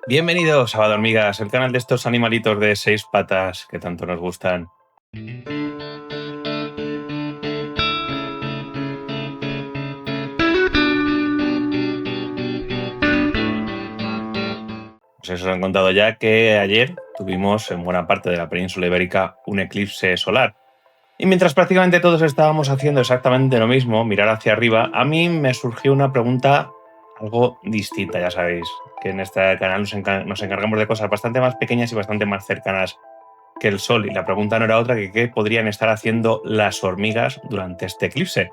Bienvenidos a Hormigas, el canal de estos animalitos de 6 patas que tanto nos gustan. Pues eso os han contado ya que ayer tuvimos en buena parte de la península ibérica un eclipse solar. Y mientras prácticamente todos estábamos haciendo exactamente lo mismo, mirar hacia arriba, a mí me surgió una pregunta algo distinta, ya sabéis, que en este canal nos encargamos de cosas bastante más pequeñas y bastante más cercanas que el Sol. Y la pregunta no era otra que qué podrían estar haciendo las hormigas durante este eclipse.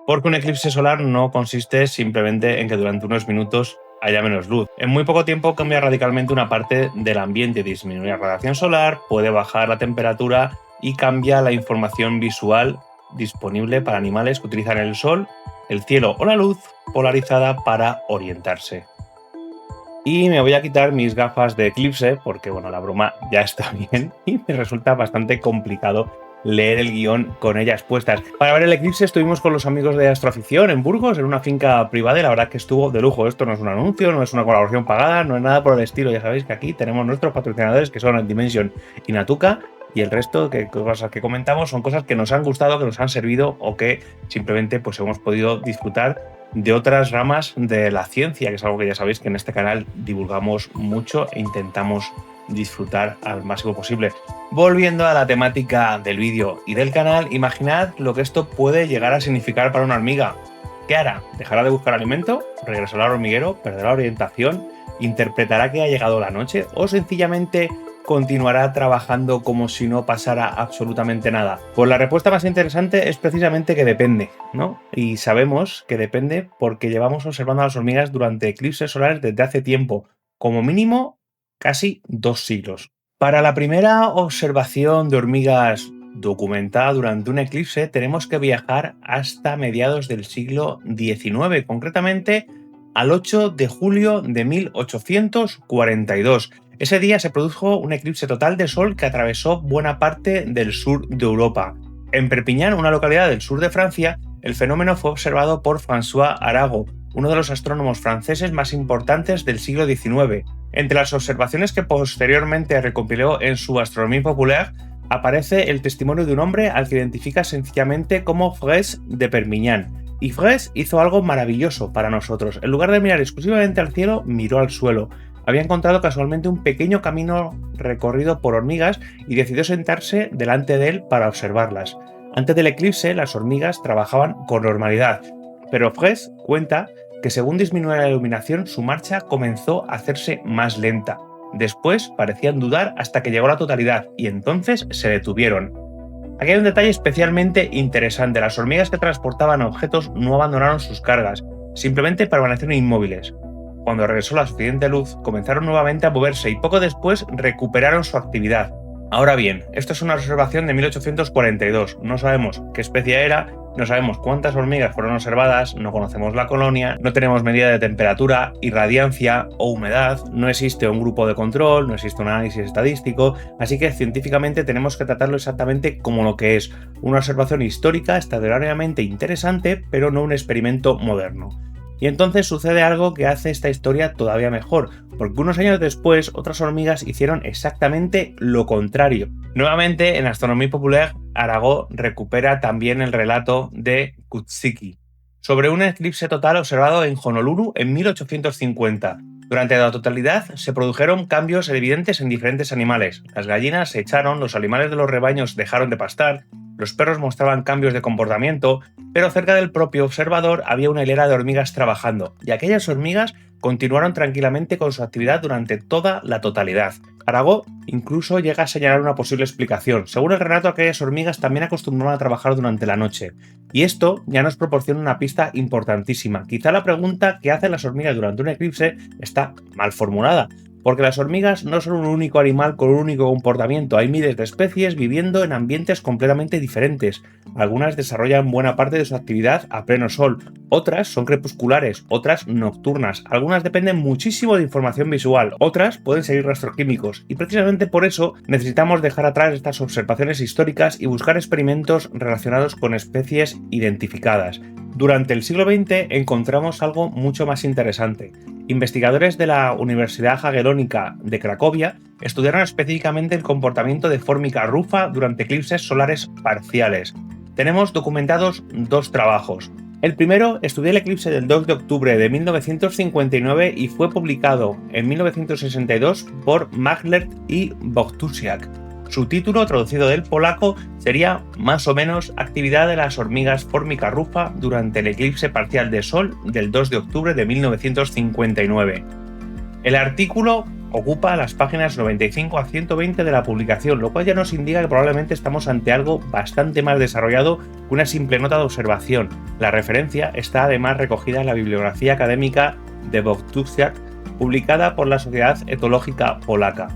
Porque un eclipse solar no consiste simplemente en que durante unos minutos haya menos luz. En muy poco tiempo cambia radicalmente una parte del ambiente, disminuye la radiación solar, puede bajar la temperatura y cambia la información visual disponible para animales que utilizan el sol, el cielo o la luz polarizada para orientarse. Y me voy a quitar mis gafas de eclipse porque, bueno, la broma ya está bien y me resulta bastante complicado leer el guión con ellas puestas. Para ver el eclipse estuvimos con los amigos de Astroafición en Burgos, en una finca privada, y la verdad que estuvo de lujo. Esto no es un anuncio, no es una colaboración pagada, no es nada por el estilo. Ya sabéis que aquí tenemos nuestros patrocinadores que son Dimension y Natuka, y el resto de cosas que comentamos son cosas que nos han gustado, que nos han servido o que simplemente pues hemos podido disfrutar de otras ramas de la ciencia, que es algo que ya sabéis que en este canal divulgamos mucho e intentamos disfrutar al máximo posible. Volviendo a la temática del vídeo y del canal, imaginad lo que esto puede llegar a significar para una hormiga. ¿Qué hará? ¿Dejará de buscar alimento? ¿Regresará al hormiguero? ¿Perderá la orientación? ¿Interpretará que ha llegado la noche? ¿O sencillamente continuará trabajando como si no pasara absolutamente nada? Pues la respuesta más interesante es precisamente que depende, ¿no? Y sabemos que depende porque llevamos observando a las hormigas durante eclipses solares desde hace tiempo, como mínimo casi 2 siglos. Para la primera observación de hormigas documentada durante un eclipse tenemos que viajar hasta mediados del siglo XIX, concretamente al 8 de julio de 1842. Ese día se produjo un eclipse total de sol que atravesó buena parte del sur de Europa. En Perpiñán, una localidad del sur de Francia, el fenómeno fue observado por François Arago, uno de los astrónomos franceses más importantes del siglo XIX. Entre las observaciones que posteriormente recopiló en su Astronomie populaire, aparece el testimonio de un hombre al que identifica sencillamente como Fraisse de Perpiñán. Y Fraisse hizo algo maravilloso para nosotros. En lugar de mirar exclusivamente al cielo, miró al suelo. Había encontrado casualmente un pequeño camino recorrido por hormigas y decidió sentarse delante de él para observarlas. Antes del eclipse, las hormigas trabajaban con normalidad, pero Fraisse cuenta que según disminuía la iluminación, su marcha comenzó a hacerse más lenta. Después parecían dudar hasta que llegó la totalidad y entonces se detuvieron. Aquí hay un detalle especialmente interesante. Las hormigas que transportaban objetos no abandonaron sus cargas, simplemente permanecieron inmóviles. Cuando regresó la suficiente luz, comenzaron nuevamente a moverse y poco después recuperaron su actividad. Ahora bien, esto es una observación de 1842. No sabemos qué especie era, no sabemos cuántas hormigas fueron observadas, no conocemos la colonia, no tenemos medida de temperatura, irradiancia o humedad, no existe un grupo de control, no existe un análisis estadístico, así que científicamente tenemos que tratarlo exactamente como lo que es, una observación histórica extraordinariamente interesante, pero no un experimento moderno. Y entonces sucede algo que hace esta historia todavía mejor, porque unos años después otras hormigas hicieron exactamente lo contrario. Nuevamente, en Astronomie populaire, Arago recupera también el relato de Kutsiki sobre un eclipse total observado en Honolulu en 1850. Durante la totalidad se produjeron cambios evidentes en diferentes animales. Las gallinas se echaron, los animales de los rebaños dejaron de pastar, los perros mostraban cambios de comportamiento, pero cerca del propio observador había una hilera de hormigas trabajando, y aquellas hormigas continuaron tranquilamente con su actividad durante toda la totalidad. Arago incluso llega a señalar una posible explicación. Según el relato, aquellas hormigas también acostumbraban a trabajar durante la noche. Y esto ya nos proporciona una pista importantísima. Quizá la pregunta que hacen las hormigas durante un eclipse está mal formulada, porque las hormigas no son un único animal con un único comportamiento, hay miles de especies viviendo en ambientes completamente diferentes. Algunas desarrollan buena parte de su actividad a pleno sol, otras son crepusculares, otras nocturnas, algunas dependen muchísimo de información visual, otras pueden seguir rastros químicos, y precisamente por eso necesitamos dejar atrás estas observaciones históricas y buscar experimentos relacionados con especies identificadas. Durante el siglo XX encontramos algo mucho más interesante. Investigadores de la Universidad Jagellónica de Cracovia estudiaron específicamente el comportamiento de Formica rufa durante eclipses solares parciales. Tenemos documentados dos trabajos. El primero estudió el eclipse del 2 de octubre de 1959 y fue publicado en 1962 por Maglert y Bohtusiak. Su título, traducido del polaco, sería más o menos Actividad de las hormigas Formica rufa durante el eclipse parcial de Sol del 2 de octubre de 1959. El artículo ocupa las páginas 95 a 120 de la publicación, lo cual ya nos indica que probablemente estamos ante algo bastante más desarrollado que una simple nota de observación. La referencia está además recogida en la bibliografía académica de Bohtusiak, publicada por la Sociedad Etológica Polaca.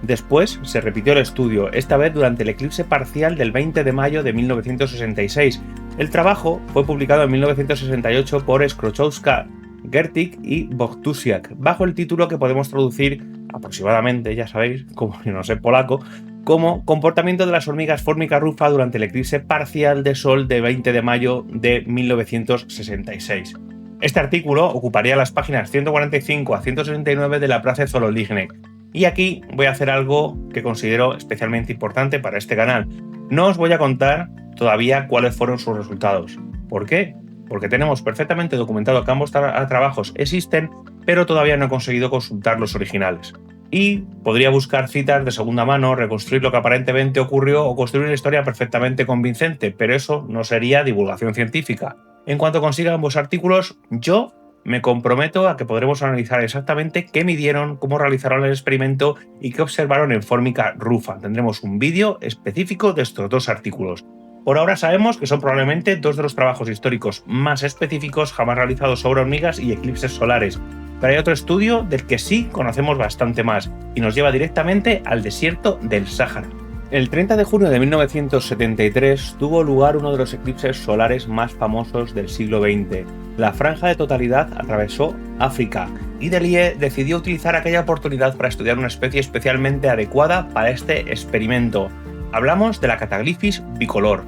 Después se repitió el estudio, esta vez durante el eclipse parcial del 20 de mayo de 1966. El trabajo fue publicado en 1968 por Skroczowska, Gertig y Bohtusiak, bajo el título que podemos traducir aproximadamente, ya sabéis, como yo no sé polaco, como Comportamiento de las hormigas Formica rufa durante el eclipse parcial de Sol del 20 de mayo de 1966. Este artículo ocuparía las páginas 145 a 169 de la Prace Zoologicznej. Y aquí voy a hacer algo que considero especialmente importante para este canal. No os voy a contar todavía cuáles fueron sus resultados. ¿Por qué? Porque tenemos perfectamente documentado que ambos trabajos existen, pero todavía no he conseguido consultar los originales. Y podría buscar citas de segunda mano, reconstruir lo que aparentemente ocurrió o construir una historia perfectamente convincente, pero eso no sería divulgación científica. En cuanto consiga ambos artículos, yo me comprometo a que podremos analizar exactamente qué midieron, cómo realizaron el experimento y qué observaron en Formica rufa. Tendremos un vídeo específico de estos dos artículos. Por ahora sabemos que son probablemente dos de los trabajos históricos más específicos jamás realizados sobre hormigas y eclipses solares. Pero hay otro estudio del que sí conocemos bastante más y nos lleva directamente al desierto del Sáhara. El 30 de junio de 1973 tuvo lugar uno de los eclipses solares más famosos del siglo XX. La franja de totalidad atravesó África y Delisle decidió utilizar aquella oportunidad para estudiar una especie especialmente adecuada para este experimento. Hablamos de la Cataglyphis bicolor.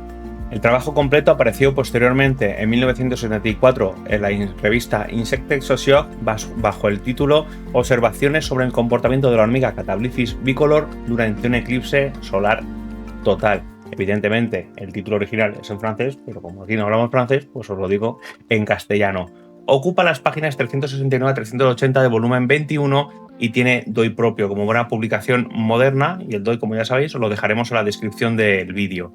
El trabajo completo apareció posteriormente en 1974 en la revista Insectexosioc bajo el título Observaciones sobre el comportamiento de la hormiga Cataglyphis bicolor durante un eclipse solar total. Evidentemente, el título original es en francés, pero como aquí no hablamos francés, pues os lo digo en castellano. Ocupa las páginas 369 a 380 de volumen 21 y tiene DOI propio como buena publicación moderna, y el DOI, como ya sabéis, os lo dejaremos en la descripción del vídeo.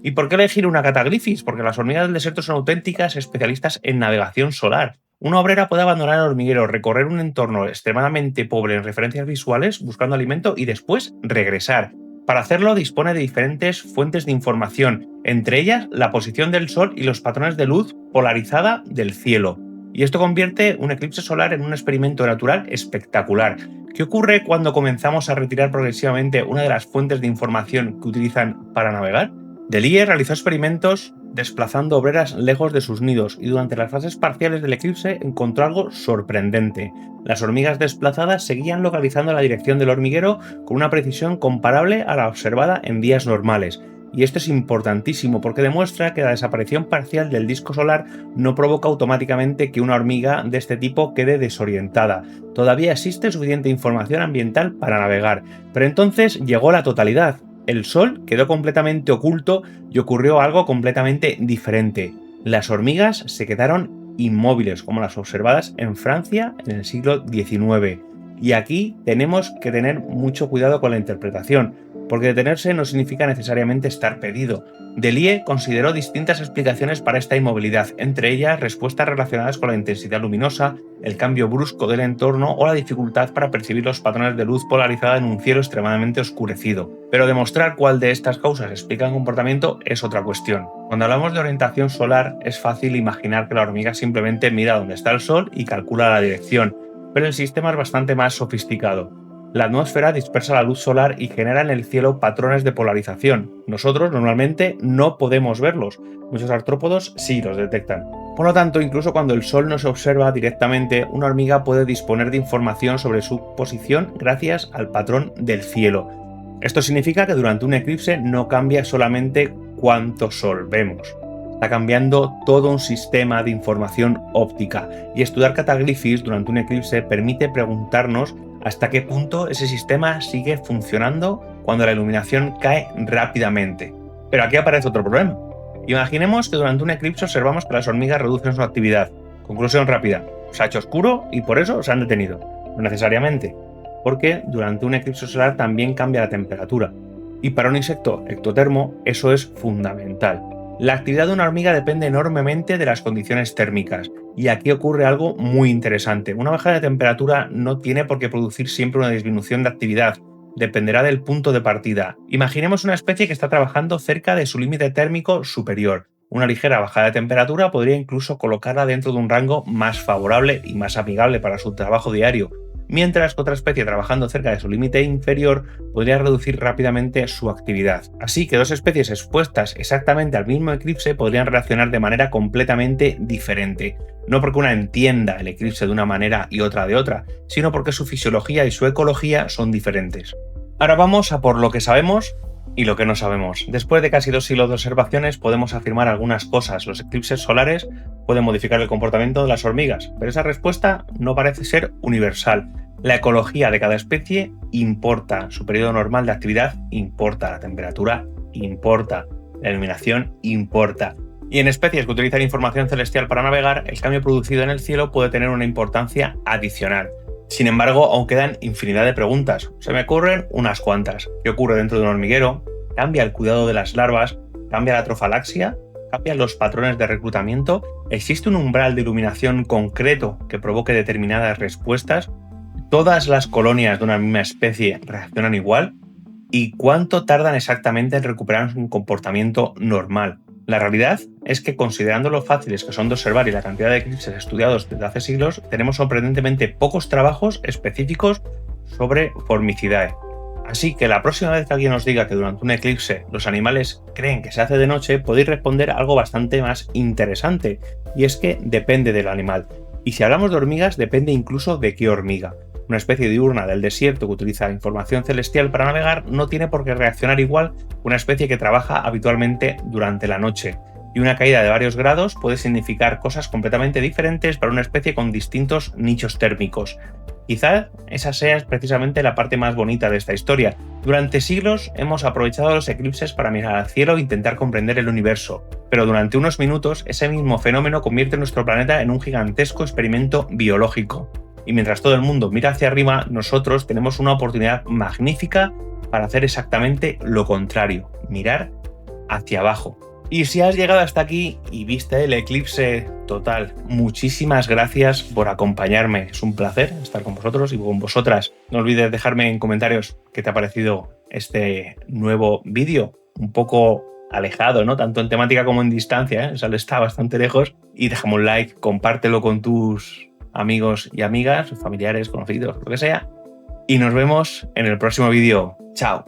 ¿Y por qué elegir una Cataglyphis? Porque las hormigas del desierto son auténticas especialistas en navegación solar. Una obrera puede abandonar el hormiguero, recorrer un entorno extremadamente pobre en referencias visuales buscando alimento y después regresar. Para hacerlo dispone de diferentes fuentes de información, entre ellas la posición del Sol y los patrones de luz polarizada del cielo. Y esto convierte un eclipse solar en un experimento natural espectacular. ¿Qué ocurre cuando comenzamos a retirar progresivamente una de las fuentes de información que utilizan para navegar? Delisle realizó experimentos desplazando obreras lejos de sus nidos y durante las fases parciales del eclipse encontró algo sorprendente. Las hormigas desplazadas seguían localizando la dirección del hormiguero con una precisión comparable a la observada en días normales. Y esto es importantísimo porque demuestra que la desaparición parcial del disco solar no provoca automáticamente que una hormiga de este tipo quede desorientada. Todavía existe suficiente información ambiental para navegar, pero entonces llegó la totalidad. El Sol quedó completamente oculto y ocurrió algo completamente diferente. Las hormigas se quedaron inmóviles, como las observadas en Francia en el siglo XIX. Y aquí tenemos que tener mucho cuidado con la interpretación, porque detenerse no significa necesariamente estar perdido. Delisle consideró distintas explicaciones para esta inmovilidad, entre ellas respuestas relacionadas con la intensidad luminosa, el cambio brusco del entorno o la dificultad para percibir los patrones de luz polarizada en un cielo extremadamente oscurecido. Pero demostrar cuál de estas causas explica el comportamiento es otra cuestión. Cuando hablamos de orientación solar, es fácil imaginar que la hormiga simplemente mira dónde está el Sol y calcula la dirección, pero el sistema es bastante más sofisticado. La atmósfera dispersa la luz solar y genera en el cielo patrones de polarización. Nosotros normalmente no podemos verlos. Muchos artrópodos sí los detectan. Por lo tanto, incluso cuando el Sol no se observa directamente, una hormiga puede disponer de información sobre su posición gracias al patrón del cielo. Esto significa que durante un eclipse no cambia solamente cuánto Sol vemos. Está cambiando todo un sistema de información óptica y estudiar Cataglifis durante un eclipse permite preguntarnos hasta qué punto ese sistema sigue funcionando cuando la iluminación cae rápidamente. Pero aquí aparece otro problema. Imaginemos que durante un eclipse observamos que las hormigas reducen su actividad. Conclusión rápida: se ha hecho oscuro y por eso se han detenido. No necesariamente, porque durante un eclipse solar también cambia la temperatura. Y para un insecto ectotermo eso es fundamental. La actividad de una hormiga depende enormemente de las condiciones térmicas, y aquí ocurre algo muy interesante. Una bajada de temperatura no tiene por qué producir siempre una disminución de actividad, dependerá del punto de partida. Imaginemos una especie que está trabajando cerca de su límite térmico superior. Una ligera bajada de temperatura podría incluso colocarla dentro de un rango más favorable y más amigable para su trabajo diario, mientras que otra especie trabajando cerca de su límite inferior podría reducir rápidamente su actividad. Así que dos especies expuestas exactamente al mismo eclipse podrían reaccionar de manera completamente diferente. No porque una entienda el eclipse de una manera y otra de otra, sino porque su fisiología y su ecología son diferentes. Ahora vamos a por lo que sabemos y lo que no sabemos. Después de casi 2 siglos de observaciones podemos afirmar algunas cosas. Los eclipses solares pueden modificar el comportamiento de las hormigas, pero esa respuesta no parece ser universal. La ecología de cada especie importa, su periodo normal de actividad importa, la temperatura importa, la iluminación importa. Y en especies que utilizan información celestial para navegar, el cambio producido en el cielo puede tener una importancia adicional. Sin embargo, aún quedan infinidad de preguntas. Se me ocurren unas cuantas. ¿Qué ocurre dentro de un hormiguero? ¿Cambia el cuidado de las larvas? ¿Cambia la trofalaxia? ¿Cambian los patrones de reclutamiento? ¿Existe un umbral de iluminación concreto que provoque determinadas respuestas? ¿Todas las colonias de una misma especie reaccionan igual? ¿Y cuánto tardan exactamente en recuperar un comportamiento normal? La realidad es que, considerando lo fáciles que son de observar y la cantidad de eclipses estudiados desde hace siglos, tenemos sorprendentemente pocos trabajos específicos sobre Formicidae. Así que la próxima vez que alguien os diga que durante un eclipse los animales creen que se hace de noche, podéis responder algo bastante más interesante, y es que depende del animal. Y si hablamos de hormigas, depende incluso de qué hormiga. Una especie diurna del desierto que utiliza información celestial para navegar no tiene por qué reaccionar igual que una especie que trabaja habitualmente durante la noche. Y una caída de varios grados puede significar cosas completamente diferentes para una especie con distintos nichos térmicos. Quizá esa sea precisamente la parte más bonita de esta historia. Durante siglos hemos aprovechado los eclipses para mirar al cielo e intentar comprender el universo, pero durante unos minutos ese mismo fenómeno convierte nuestro planeta en un gigantesco experimento biológico. Y mientras todo el mundo mira hacia arriba, nosotros tenemos una oportunidad magnífica para hacer exactamente lo contrario, mirar hacia abajo. Y si has llegado hasta aquí y viste el eclipse total, muchísimas gracias por acompañarme. Es un placer estar con vosotros y con vosotras. No olvides dejarme en comentarios qué te ha parecido este nuevo vídeo, un poco alejado, ¿no? Tanto en temática como en distancia, ¿eh? O sea, está bastante lejos. Y déjame un like, compártelo con tus amigos y amigas, familiares, conocidos, lo que sea. Y nos vemos en el próximo vídeo. ¡Chao!